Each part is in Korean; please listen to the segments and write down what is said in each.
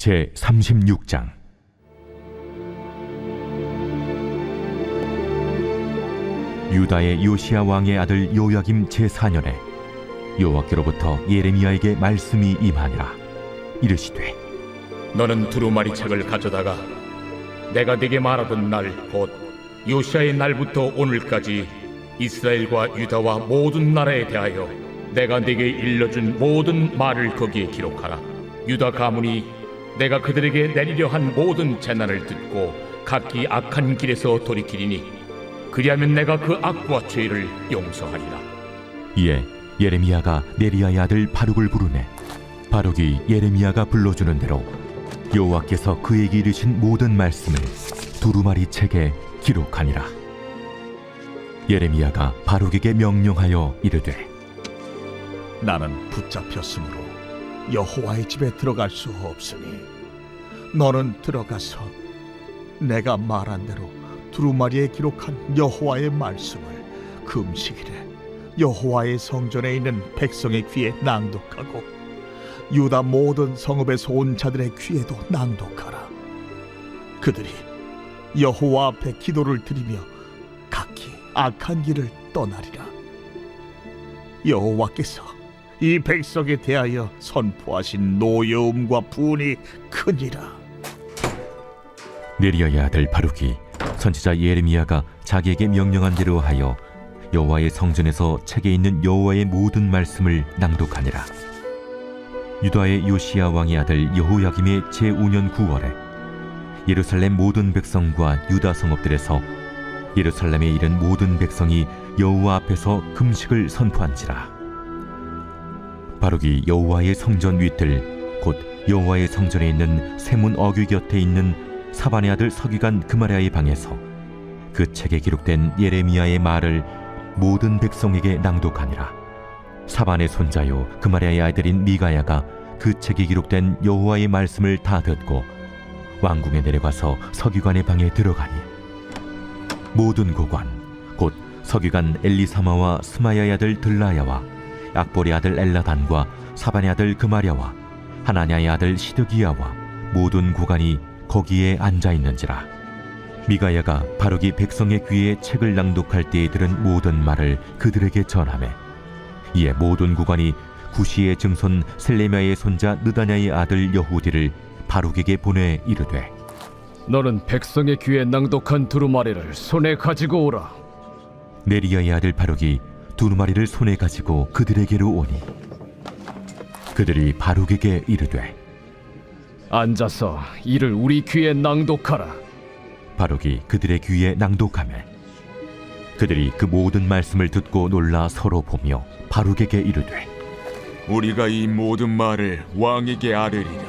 제 36장. 유다의 요시야 왕의 아들 요야김 제4년에 여호와께로부터 예레미야에게 말씀이 임하니라. 이르시되, 너는 두루마리 책을 가져다가 내가 네게 말하던 날 곧 요시야의 날부터 오늘까지 이스라엘과 유다와 모든 나라에 대하여 내가 네게 일러준 모든 말을 거기에 기록하라. 유다 가문이 내가 그들에게 내리려 한 모든 재난을 듣고 각기 악한 길에서 돌이키리니 그리하면 내가 그 악과 죄를 용서하리라. 이에 예레미야가 네리야의 아들 바룩을 부르매 바룩이 예레미야가 불러주는 대로 여호와께서 그에게 이르신 모든 말씀을 두루마리 책에 기록하니라. 예레미야가 바룩에게 명령하여 이르되, 나는 붙잡혔으므로 여호와의 집에 들어갈 수 없으니 너는 들어가서 내가 말한 대로 두루마리에 기록한 여호와의 말씀을 금식일에 여호와의 성전에 있는 백성의 귀에 낭독하고 유다 모든 성읍에서 온 자들의 귀에도 낭독하라. 그들이 여호와 앞에 기도를 드리며 각기 악한 길을 떠나리라. 여호와께서 이 백성에 대하여 선포하신 노여움과 분이 크니라. 네리야의 아들 바룩이 선지자 예레미야가 자기에게 명령한 대로 하여 여호와의 성전에서 책에 있는 여호와의 모든 말씀을 낭독하니라. 유다의 요시야 왕의 아들 여호야김의 제5년 9월에 예루살렘 모든 백성과 유다 성읍들에서 예루살렘에 이른 모든 백성이 여호와 앞에서 금식을 선포한지라. 바룩이 여호와의 성전 윗들 곧 여호와의 성전에 있는 세문 어귀 곁에 있는 사반의 아들 서기관 그마랴의 방에서 그 책에 기록된 예레미야의 말을 모든 백성에게 낭독하니라. 사반의 손자요 그마랴의 아들인 미가야가 그 책에 기록된 여호와의 말씀을 다 듣고 왕궁에 내려가서 서기관의 방에 들어가니 모든 고관 곧 서기관 엘리사마와 스마야의 아들 들라야와 악볼의 아들 엘라단과 사반의 아들 그마랴와 하나냐의 아들 시드기야와 모든 고관이 거기에 앉아 있는지라. 미가야가 바룩이 백성의 귀에 책을 낭독할 때에 들은 모든 말을 그들에게 전하매 이에 모든 고관이 구시의 증손 셀레미야의 손자 느다냐의 아들 여후디를 바룩에게 보내 이르되, 너는 백성의 귀에 낭독한 두루마리를 손에 가지고 오라. 네리야의 아들 바룩이 두루마리를 손에 가지고 그들에게로 오니 그들이 바룩에게 이르되, 앉아서 이를 우리 귀에 낭독하라. 바룩이 그들의 귀에 낭독하매 그들이 그 모든 말씀을 듣고 놀라 서로 보며 바룩에게 이르되, 우리가 이 모든 말을 왕에게 아뢰리라.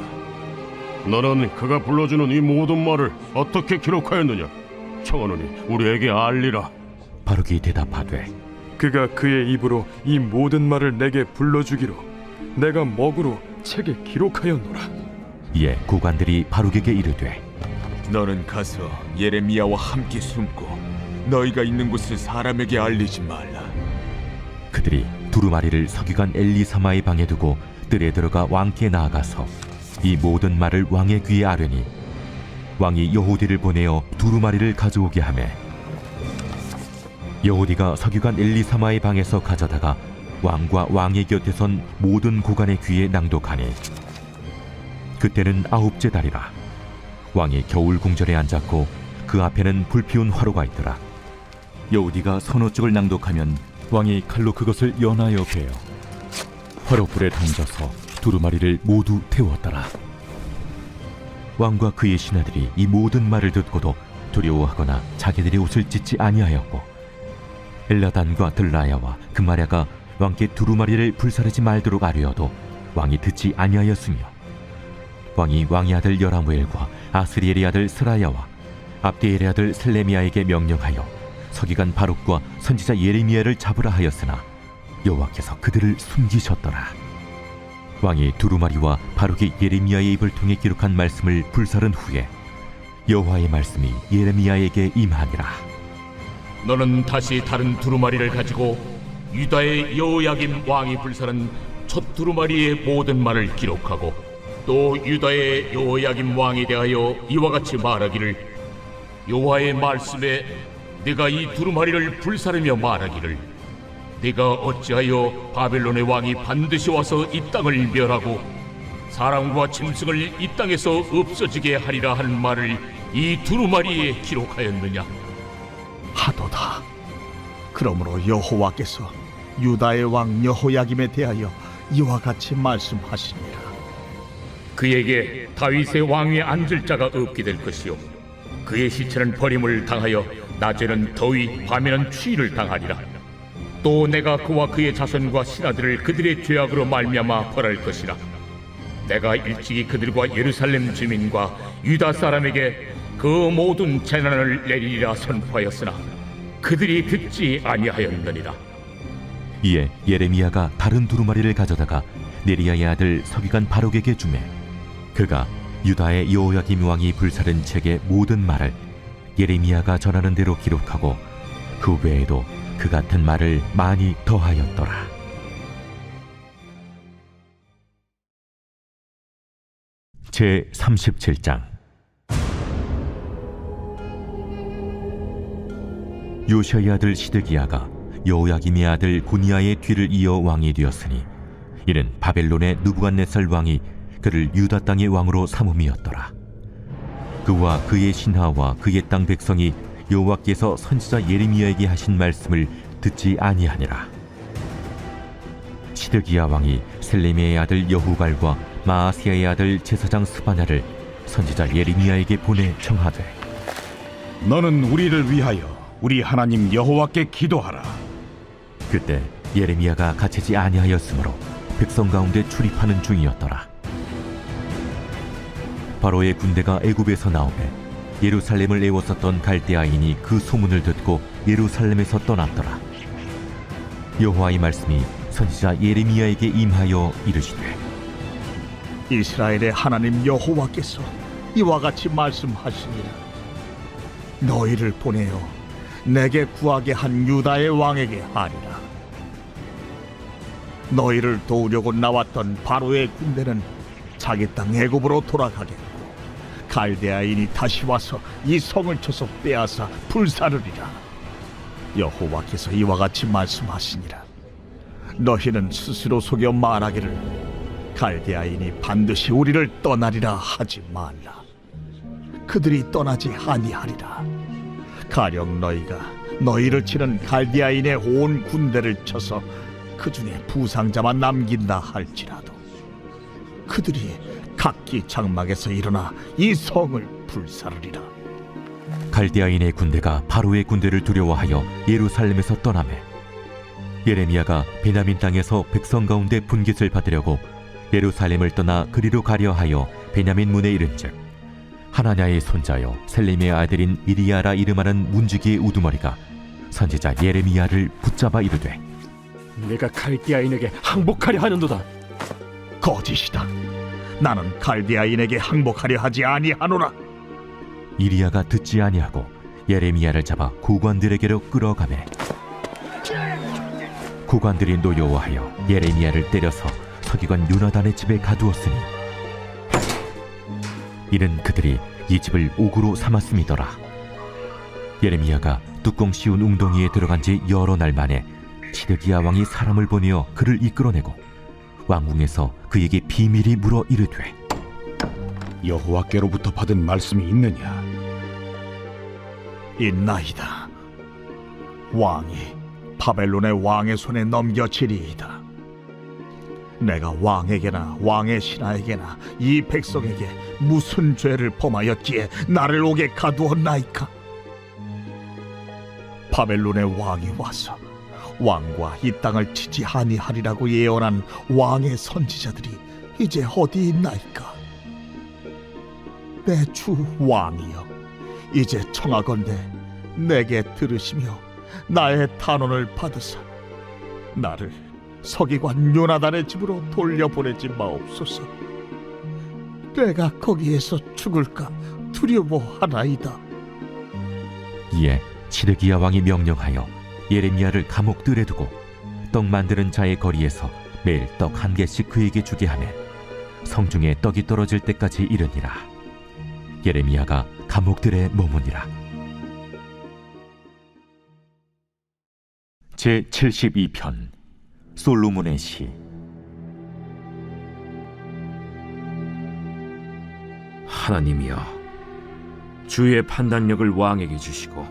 너는 그가 불러주는 이 모든 말을 어떻게 기록하였느냐? 청하노니 우리에게 알리라. 바룩이 대답하되, 그가 그의 입으로 이 모든 말을 내게 불러주기로 내가 먹으로 책에 기록하였노라. 이에 고관들이 바룩에게 이르되, 너는 가서 예레미야와 함께 숨고 너희가 있는 곳을 사람에게 알리지 말라. 그들이 두루마리를 서기관 엘리사마의 방에 두고 뜰에 들어가 왕께 나아가서 이 모든 말을 왕의 귀에 아뢰니 왕이 여호디를 보내어 두루마리를 가져오게 하매 여호디가 서기관 엘리사마의 방에서 가져다가 왕과 왕의 곁에 선 모든 고관의 귀에 낭독하니 그때는 9째 달이라. 왕이 겨울 궁전에 앉았고 그 앞에는 불피운 화로가 있더라. 여호디가 선호쪽을 낭독하면 왕이 칼로 그것을 연하여 베어 화로불에 던져서 두루마리를 모두 태웠더라. 왕과 그의 신하들이 이 모든 말을 듣고도 두려워하거나 자기들의 옷을 찢지 아니하였고 엘라단과 들라야와 그마랴가 왕께 두루마리를 불사르지 말도록 아뢰어도 왕이 듣지 아니하였으며 왕이 왕의 아들 여라무엘과 아스리엘의 아들 스라야와 압디엘의 아들 셀레미야에게 명령하여 서기관 바룩과 선지자 예레미야를 잡으라 하였으나 여호와께서 그들을 숨기셨더라. 왕이 두루마리와 바룩이 예레미야의 입을 통해 기록한 말씀을 불사른 후에 여호와의 말씀이 예레미야에게 임하니라. 너는 다시 다른 두루마리를 가지고 유다의 여호야김 왕이 불사른 첫 두루마리의 모든 말을 기록하고 또 유다의 여호야김 왕에 대하여 이와 같이 말하기를 여호와의 말씀에 네가 이 두루마리를 불사르며 말하기를 네가 어찌하여 바벨론의 왕이 반드시 와서 이 땅을 멸하고 사람과 짐승을 이 땅에서 없어지게 하리라 하는 말을 이 두루마리에 기록하였느냐? 하도다. 그러므로 여호와께서 유다의 왕 여호야김에 대하여 이와 같이 말씀하시니라. 그에게 다윗의 왕위에 앉을 자가 없게 될 것이요 그의 시체는 버림을 당하여 낮에는 더위 밤에는 추위를 당하리라. 또 내가 그와 그의 자손과 신하들을 그들의 죄악으로 말미암아 벌할 것이라. 내가 일찍이 그들과 예루살렘 주민과 유다 사람에게 그 모든 재난을 내리리라 선포하였으나 그들이 듣지 아니하였느니라. 이에 예레미야가 다른 두루마리를 가져다가 네리야의 아들 서기관 바룩에게 주매 그가 유다의 여호야김 왕이 불사른 책의 모든 말을 예레미야가 전하는 대로 기록하고 그 외에도 그 같은 말을 많이 더하였더라. 제 37장. 요시아의 아들 시드기야가 여호야김의 아들 고니야의 뒤를 이어 왕이 되었으니 이는 바벨론의 느부갓네살 왕이 그를 유다 땅의 왕으로 삼음이었더라. 그와 그의 신하와 그의 땅 백성이 여호와께서 선지자 예레미야에게 하신 말씀을 듣지 아니하니라. 시드기야 왕이 셀레미의 아들 여후갈과 마아스야의 아들 제사장 스바냐를 선지자 예레미야에게 보내 청하되 너는 우리를 위하여 우리 하나님 여호와께 기도하라. 그때 예레미야가 갇히지 아니하였으므로 백성 가운데 출입하는 중이었더라. 바로의 군대가 애굽에서 나오매 예루살렘을 애워쌌던 갈대아인이 그 소문을 듣고 예루살렘에서 떠났더라. 여호와의 말씀이 선지자 예레미야에게 임하여 이르시되 이스라엘의 하나님 여호와께서 이와 같이 말씀하시니라. 너희를 보내어 내게 구하게 한 유다의 왕에게 하리라. 너희를 도우려고 나왔던 바로의 군대는 자기 땅 애굽으로 돌아가겠고 갈대아인이 다시 와서 이 성을 쳐서 빼앗아 불사르리라. 여호와께서 이와 같이 말씀하시니라. 너희는 스스로 속여 말하기를 갈대아인이 반드시 우리를 떠나리라 하지 말라. 그들이 떠나지 아니하리라. 가령 너희가 너희를 치는 갈대아인의 온 군대를 쳐서 그 중에 부상자만 남긴다 할지라도 그들이 각기 장막에서 일어나 이 성을 불사르리라. 갈대아인의 군대가 바로의 군대를 두려워하여 예루살렘에서 떠나매 예레미야가 베냐민 땅에서 백성 가운데 분깃을 받으려고 예루살렘을 떠나 그리로 가려 하여 베냐민 문에 이른즉 하나냐의 손자여 셀림의 아들인 이리야라 이름하는 문지기의 우두머리가 선지자 예레미야를 붙잡아 이르되 내가 갈대아인에게 항복하려 하는도다. 거짓이다. 나는 갈대아인에게 항복하려 하지 아니하노라. 이리야가 듣지 아니하고 예레미야를 잡아 구관들에게로 끌어가매 구관들이 노여워하여 예레미야를 때려서 서기관 요나단의 집에 가두었으니 이는 그들이 이 집을 옥으로 삼았음이더라. 예레미야가 뚜껑 씌운 웅덩이에 들어간 지 여러 날 만에 시드기야 왕이 사람을 보내어 그를 이끌어내고 왕궁에서 그에게 비밀이 물어 이르되 여호와께로부터 받은 말씀이 있느냐? 있나이다. 왕이 바벨론의 왕의 손에 넘겨지리이다. 내가 왕에게나 왕의 신하에게나 이 백성에게 무슨 죄를 범하였기에 나를 옥에 가두었나이까? 바벨론의 왕이 와서 왕과 이 땅을 치지 아니하리라고 예언한 왕의 선지자들이 이제 어디 있나이까? 내 주 왕이여, 이제 청하건대 내게 들으시며 나의 탄원을 받으사 나를 서기관 요나단의 집으로 돌려보내지 마옵소서. 내가 거기에서 죽을까 두려워하나이다. 이에 시드기야 왕이 명령하여 예레미야를 감옥들에 두고 떡 만드는 자의 거리에서 매일 떡 한 개씩 그에게 주게 하매 성중에 떡이 떨어질 때까지 이르니라. 예레미야가 감옥들에 머무니라. 제72편 솔로몬의 시. 하나님이여, 주의 판단력을 왕에게 주시고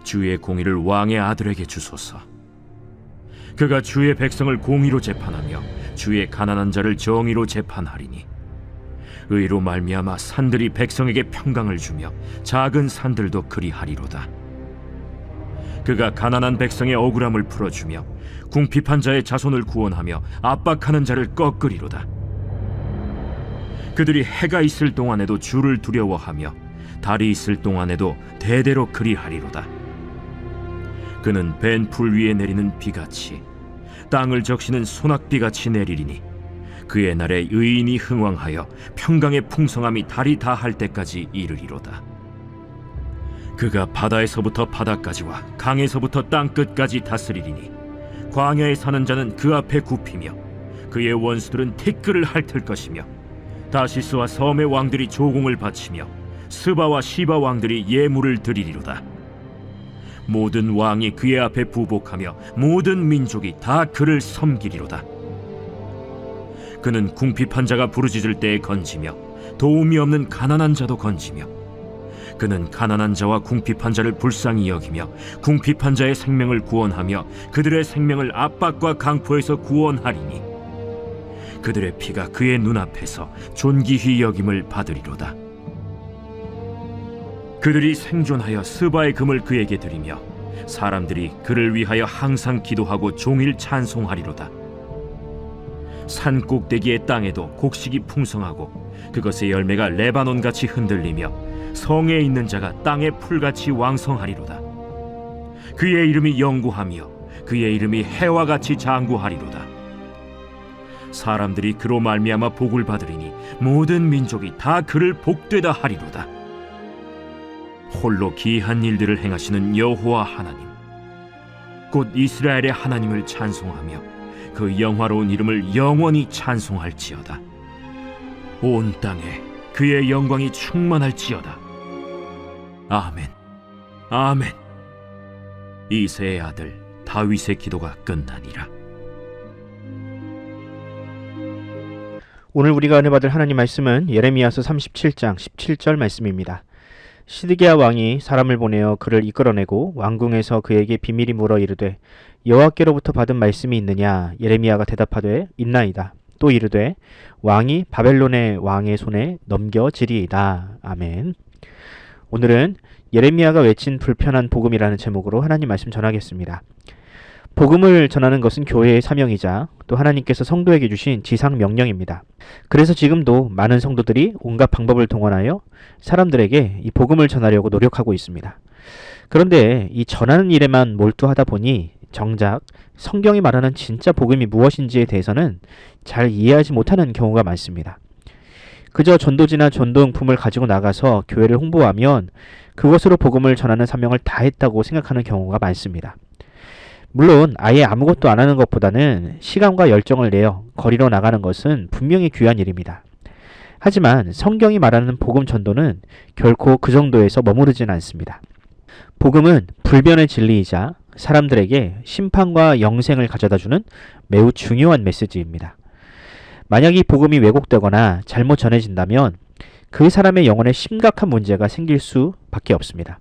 주의 공의를 왕의 아들에게 주소서. 그가 주의 백성을 공의로 재판하며 주의 가난한 자를 정의로 재판하리니 의로 말미암아 산들이 백성에게 평강을 주며 작은 산들도 그리하리로다. 그가 가난한 백성의 억울함을 풀어주며 궁핍한 자의 자손을 구원하며 압박하는 자를 꺾으리로다. 그들이 해가 있을 동안에도 주를 두려워하며 달이 있을 동안에도 대대로 그리하리로다. 그는 벤 풀 위에 내리는 비같이 땅을 적시는 소낙비같이 내리리니 그의 날에 의인이 흥왕하여 평강의 풍성함이 달이 다할 때까지 이르리로다. 그가 바다에서부터 바다까지와 강에서부터 땅끝까지 다스리리니 광야에 사는 자는 그 앞에 굽히며 그의 원수들은 티끌을 핥을 것이며 다시스와 섬의 왕들이 조공을 바치며 스바와 시바 왕들이 예물을 드리리로다. 모든 왕이 그의 앞에 부복하며 모든 민족이 다 그를 섬기리로다. 그는 궁핍한 자가 부르짖을 때에 건지며 도움이 없는 가난한 자도 건지며 그는 가난한 자와 궁핍한 자를 불쌍히 여기며 궁핍한 자의 생명을 구원하며 그들의 생명을 압박과 강포에서 구원하리니 그들의 피가 그의 눈앞에서 존귀히 여김을 받으리로다. 그들이 생존하여 스바의 금을 그에게 드리며 사람들이 그를 위하여 항상 기도하고 종일 찬송하리로다. 산 꼭대기의 땅에도 곡식이 풍성하고 그것의 열매가 레바논같이 흔들리며 성에 있는 자가 땅의 풀같이 왕성하리로다. 그의 이름이 영구하며 그의 이름이 해와 같이 장구하리로다. 사람들이 그로 말미암아 복을 받으리니 모든 민족이 다 그를 복되다 하리로다. 홀로 기이한 일들을 행하시는 여호와 하나님, 곧 이스라엘의 하나님을 찬송하며 그 영화로운 이름을 영원히 찬송할지어다. 온 땅에 그의 영광이 충만할지어다. 아멘, 아멘. 이새의 아들 다윗의 기도가 끝나니라. 오늘 우리가 은혜 받을 하나님 말씀은 예레미야서 37장 17절 말씀입니다. 시드기야 왕이 사람을 보내어 그를 이끌어내고 왕궁에서 그에게 비밀이 물어 이르되 여호와께로부터 받은 말씀이 있느냐? 예레미야가 대답하되 있나이다. 또 이르되 왕이 바벨론의 왕의 손에 넘겨지리이다. 아멘. 오늘은 예레미야가 외친 불편한 복음이라는 제목으로 하나님 말씀 전하겠습니다. 복음을 전하는 것은 교회의 사명이자 또 하나님께서 성도에게 주신 지상 명령입니다. 그래서 지금도 많은 성도들이 온갖 방법을 동원하여 사람들에게 이 복음을 전하려고 노력하고 있습니다. 그런데 이 전하는 일에만 몰두하다 보니 정작 성경이 말하는 진짜 복음이 무엇인지에 대해서는 잘 이해하지 못하는 경우가 많습니다. 그저 전도지나 전도용품을 가지고 나가서 교회를 홍보하면 그것으로 복음을 전하는 사명을 다했다고 생각하는 경우가 많습니다. 물론 아예 아무것도 안 하는 것보다는 시간과 열정을 내어 거리로 나가는 것은 분명히 귀한 일입니다. 하지만 성경이 말하는 복음 전도는 결코 그 정도에서 머무르지는 않습니다. 복음은 불변의 진리이자 사람들에게 심판과 영생을 가져다주는 매우 중요한 메시지입니다. 만약 이 복음이 왜곡되거나 잘못 전해진다면 그 사람의 영혼에 심각한 문제가 생길 수밖에 없습니다.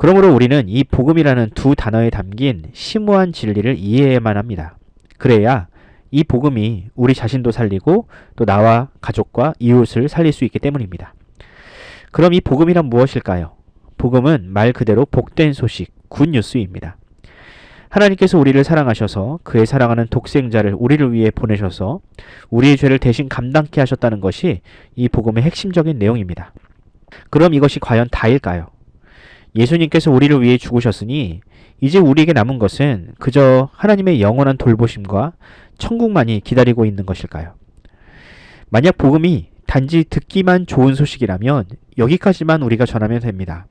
그러므로 우리는 이 복음이라는 두 단어에 담긴 심오한 진리를 이해해야만 합니다. 그래야 이 복음이 우리 자신도 살리고 또 나와 가족과 이웃을 살릴 수 있기 때문입니다. 그럼 이 복음이란 무엇일까요? 복음은 말 그대로 복된 소식, 굿뉴스입니다. 하나님께서 우리를 사랑하셔서 그의 사랑하는 독생자를 우리를 위해 보내셔서 우리의 죄를 대신 감당케 하셨다는 것이 이 복음의 핵심적인 내용입니다. 그럼 이것이 과연 다일까요? 예수님께서 우리를 위해 죽으셨으니 이제 우리에게 남은 것은 그저 하나님의 영원한 돌보심과 천국만이 기다리고 있는 것일까요? 만약 복음이 단지 듣기만 좋은 소식이라면 여기까지만 우리가 전하면 됩니다.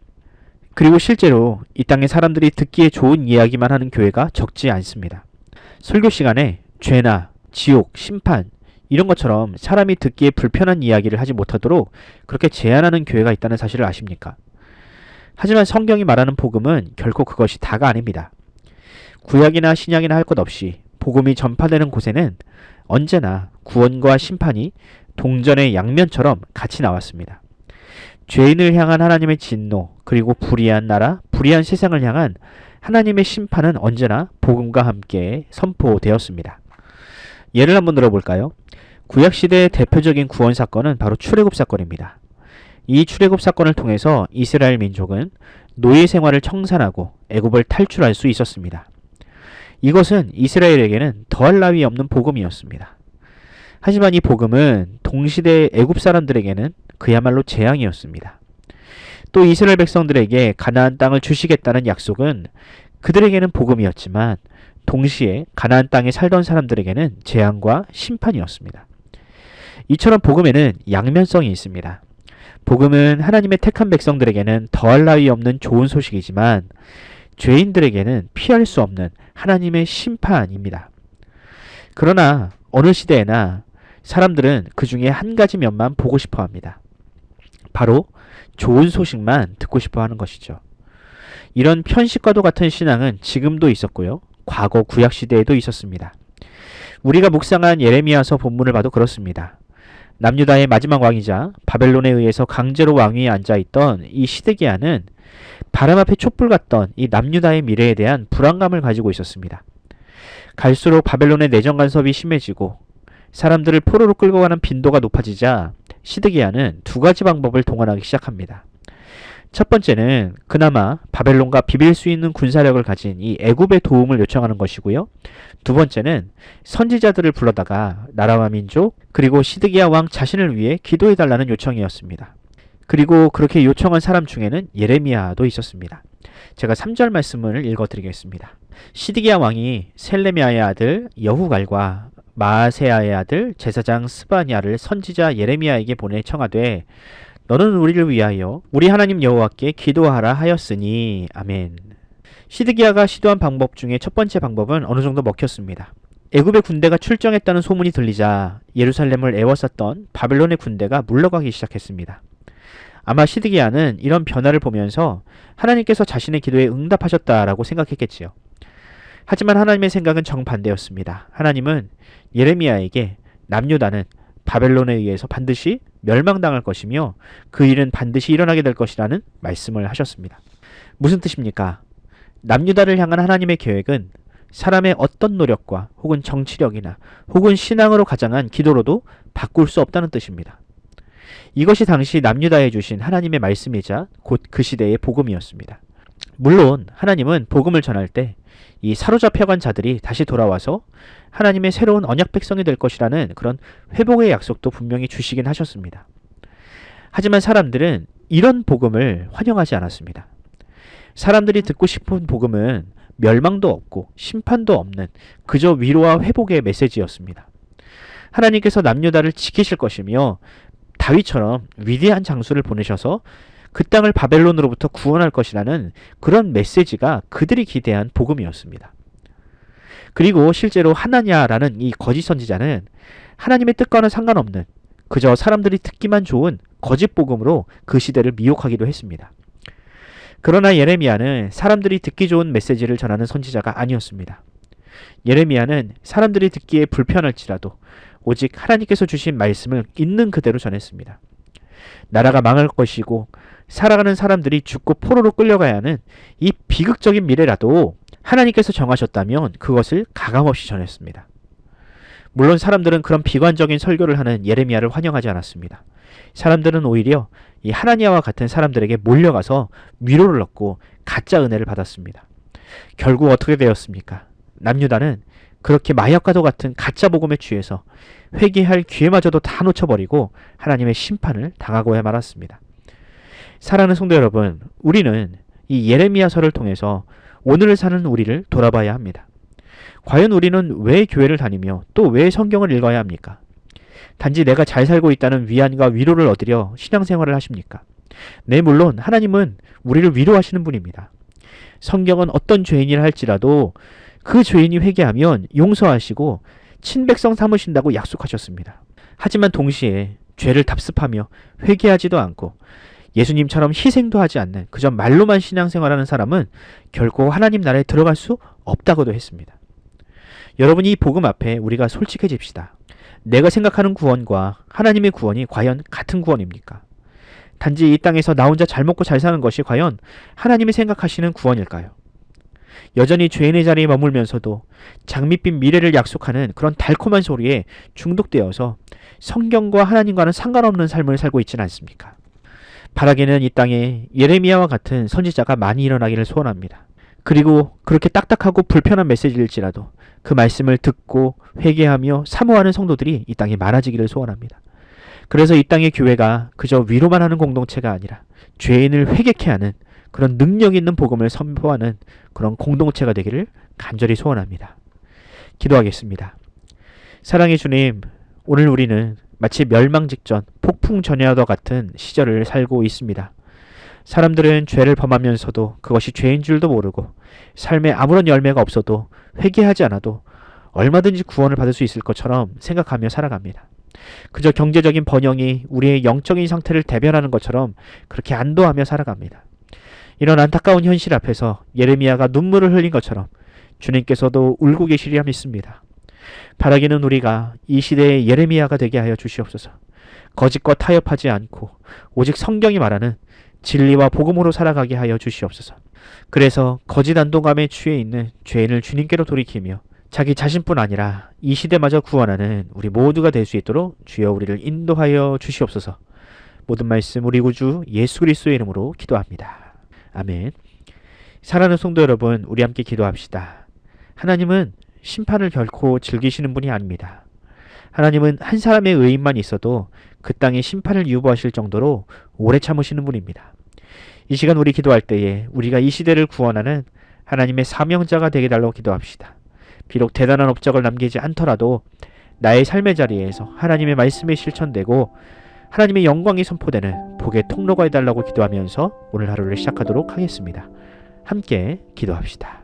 그리고 실제로 이 땅의 사람들이 듣기에 좋은 이야기만 하는 교회가 적지 않습니다. 설교 시간에 죄나 지옥, 심판 이런 것처럼 사람이 듣기에 불편한 이야기를 하지 못하도록 그렇게 제한하는 교회가 있다는 사실을 아십니까? 하지만 성경이 말하는 복음은 결코 그것이 다가 아닙니다. 구약이나 신약이나 할 것 없이 복음이 전파되는 곳에는 언제나 구원과 심판이 동전의 양면처럼 같이 나왔습니다. 죄인을 향한 하나님의 진노, 그리고 불의한 나라, 불의한 세상을 향한 하나님의 심판은 언제나 복음과 함께 선포되었습니다. 예를 한번 들어볼까요? 구약시대의 대표적인 구원 사건은 바로 출애굽 사건입니다. 이 출애굽 사건을 통해서 이스라엘 민족은 노예 생활을 청산하고 애굽을 탈출할 수 있었습니다. 이것은 이스라엘에게는 더할 나위 없는 복음이었습니다. 하지만 이 복음은 동시대의 애굽 사람들에게는 그야말로 재앙이었습니다. 또 이스라엘 백성들에게 가나안 땅을 주시겠다는 약속은 그들에게는 복음이었지만 동시에 가나안 땅에 살던 사람들에게는 재앙과 심판이었습니다. 이처럼 복음에는 양면성이 있습니다. 복음은 하나님의 택한 백성들에게는 더할 나위 없는 좋은 소식이지만 죄인들에게는 피할 수 없는 하나님의 심판입니다. 그러나 어느 시대에나 사람들은 그 중에 한 가지 면만 보고 싶어 합니다. 바로 좋은 소식만 듣고 싶어 하는 것이죠. 이런 편식과도 같은 신앙은 지금도 있었고요. 과거 구약 시대에도 있었습니다. 우리가 묵상한 예레미야서 본문을 봐도 그렇습니다. 남유다의 마지막 왕이자 바벨론에 의해서 강제로 왕위에 앉아있던 이 시드기야는 바람 앞에 촛불 같던 이 남유다의 미래에 대한 불안감을 가지고 있었습니다. 갈수록 바벨론의 내정 간섭이 심해지고 사람들을 포로로 끌고 가는 빈도가 높아지자 시드기야는 두 가지 방법을 동원하기 시작합니다. 첫 번째는 그나마 바벨론과 비빌 수 있는 군사력을 가진 이 애굽의 도움을 요청하는 것이고요. 두 번째는 선지자들을 불러다가 나라와 민족 그리고 시드기야 왕 자신을 위해 기도해달라는 요청이었습니다. 그리고 그렇게 요청한 사람 중에는 예레미야도 있었습니다. 제가 3절 말씀을 읽어드리겠습니다. 시드기야 왕이 셀레미야의 아들 여후갈과 마아세야의 아들 제사장 스바냐를 선지자 예레미야에게 보내 청하되 너는 우리를 위하여 우리 하나님 여호와께 기도하라 하였으니 아멘. 시드기야가 시도한 방법 중에 첫 번째 방법은 어느 정도 먹혔습니다. 애굽의 군대가 출정했다는 소문이 들리자 예루살렘을 애워쌌던 바벨론의 군대가 물러가기 시작했습니다. 아마 시드기야는 이런 변화를 보면서 하나님께서 자신의 기도에 응답하셨다라고 생각했겠지요. 하지만 하나님의 생각은 정반대였습니다. 하나님은 예레미야에게 남유다는 바벨론에 의해서 반드시 멸망당할 것이며 그 일은 반드시 일어나게 될 것이라는 말씀을 하셨습니다. 무슨 뜻입니까? 남유다를 향한 하나님의 계획은 사람의 어떤 노력과 혹은 정치력이나 혹은 신앙으로 가장한 기도로도 바꿀 수 없다는 뜻입니다. 이것이 당시 남유다에 주신 하나님의 말씀이자 곧 그 시대의 복음이었습니다. 물론 하나님은 복음을 전할 때 이 사로잡혀간 자들이 다시 돌아와서 하나님의 새로운 언약 백성이 될 것이라는 그런 회복의 약속도 분명히 주시긴 하셨습니다. 하지만 사람들은 이런 복음을 환영하지 않았습니다. 사람들이 듣고 싶은 복음은 멸망도 없고 심판도 없는 그저 위로와 회복의 메시지였습니다. 하나님께서 남유다를 지키실 것이며 다윗처럼 위대한 장수를 보내셔서 그 땅을 바벨론으로부터 구원할 것이라는 그런 메시지가 그들이 기대한 복음이었습니다. 그리고 실제로 하나냐라는 이 거짓 선지자는 하나님의 뜻과는 상관없는 그저 사람들이 듣기만 좋은 거짓 복음으로 그 시대를 미혹하기도 했습니다. 그러나 예레미야는 사람들이 듣기 좋은 메시지를 전하는 선지자가 아니었습니다. 예레미야는 사람들이 듣기에 불편할지라도 오직 하나님께서 주신 말씀을 있는 그대로 전했습니다. 나라가 망할 것이고 살아가는 사람들이 죽고 포로로 끌려가야 하는 이 비극적인 미래라도 하나님께서 정하셨다면 그것을 가감없이 전했습니다. 물론 사람들은 그런 비관적인 설교를 하는 예레미야를 환영하지 않았습니다. 사람들은 오히려 이 하나니아와 같은 사람들에게 몰려가서 위로를 얻고 가짜 은혜를 받았습니다. 결국 어떻게 되었습니까? 남유다는 그렇게 마약과도 같은 가짜 복음에 취해서 회개할 기회마저도 다 놓쳐버리고 하나님의 심판을 당하고야 말았습니다. 사랑하는 성도 여러분, 우리는 이 예레미야서를 통해서 오늘을 사는 우리를 돌아봐야 합니다. 과연 우리는 왜 교회를 다니며 또 왜 성경을 읽어야 합니까? 단지 내가 잘 살고 있다는 위안과 위로를 얻으려 신앙생활을 하십니까? 네, 물론 하나님은 우리를 위로하시는 분입니다. 성경은 어떤 죄인이라 할지라도 그 죄인이 회개하면 용서하시고 친백성 삼으신다고 약속하셨습니다. 하지만 동시에 죄를 답습하며 회개하지도 않고 예수님처럼 희생도 하지 않는 그저 말로만 신앙생활하는 사람은 결코 하나님 나라에 들어갈 수 없다고도 했습니다. 여러분, 이 복음 앞에 우리가 솔직해집시다. 내가 생각하는 구원과 하나님의 구원이 과연 같은 구원입니까? 단지 이 땅에서 나 혼자 잘 먹고 잘 사는 것이 과연 하나님이 생각하시는 구원일까요? 여전히 죄인의 자리에 머물면서도 장밋빛 미래를 약속하는 그런 달콤한 소리에 중독되어서 성경과 하나님과는 상관없는 삶을 살고 있지는 않습니까? 바라기는 이 땅에 예레미야와 같은 선지자가 많이 일어나기를 소원합니다. 그리고 그렇게 딱딱하고 불편한 메시지일지라도 그 말씀을 듣고 회개하며 사모하는 성도들이 이 땅에 많아지기를 소원합니다. 그래서 이 땅의 교회가 그저 위로만 하는 공동체가 아니라 죄인을 회개케 하는 그런 능력 있는 복음을 선포하는 그런 공동체가 되기를 간절히 소원합니다. 기도하겠습니다. 사랑의 주님, 오늘 우리는 마치 멸망 직전 폭풍 전야와 같은 시절을 살고 있습니다. 사람들은 죄를 범하면서도 그것이 죄인 줄도 모르고 삶에 아무런 열매가 없어도 회개하지 않아도 얼마든지 구원을 받을 수 있을 것처럼 생각하며 살아갑니다. 그저 경제적인 번영이 우리의 영적인 상태를 대변하는 것처럼 그렇게 안도하며 살아갑니다. 이런 안타까운 현실 앞에서 예레미야가 눈물을 흘린 것처럼 주님께서도 울고 계시리라 믿습니다. 바라기는 우리가 이 시대의 예레미야가 되게 하여 주시옵소서. 거짓과 타협하지 않고 오직 성경이 말하는 진리와 복음으로 살아가게 하여 주시옵소서. 그래서 거짓 안동감에 취해 있는 죄인을 주님께로 돌이키며 자기 자신뿐 아니라 이 시대마저 구원하는 우리 모두가 될 수 있도록 주여 우리를 인도하여 주시옵소서. 모든 말씀 우리 구주 예수 그리스도의 이름으로 기도합니다. 아멘. 사랑하는 성도 여러분, 우리 함께 기도합시다. 하나님은 심판을 결코 즐기시는 분이 아닙니다. 하나님은 한 사람의 의인만 있어도 그 땅에 심판을 유보하실 정도로 오래 참으시는 분입니다. 이 시간 우리 기도할 때에 우리가 이 시대를 구원하는 하나님의 사명자가 되게 달라고 기도합시다. 비록 대단한 업적을 남기지 않더라도 나의 삶의 자리에서 하나님의 말씀이 실천되고 하나님의 영광이 선포되는 복의 통로가 해달라고 기도하면서 오늘 하루를 시작하도록 하겠습니다. 함께 기도합시다.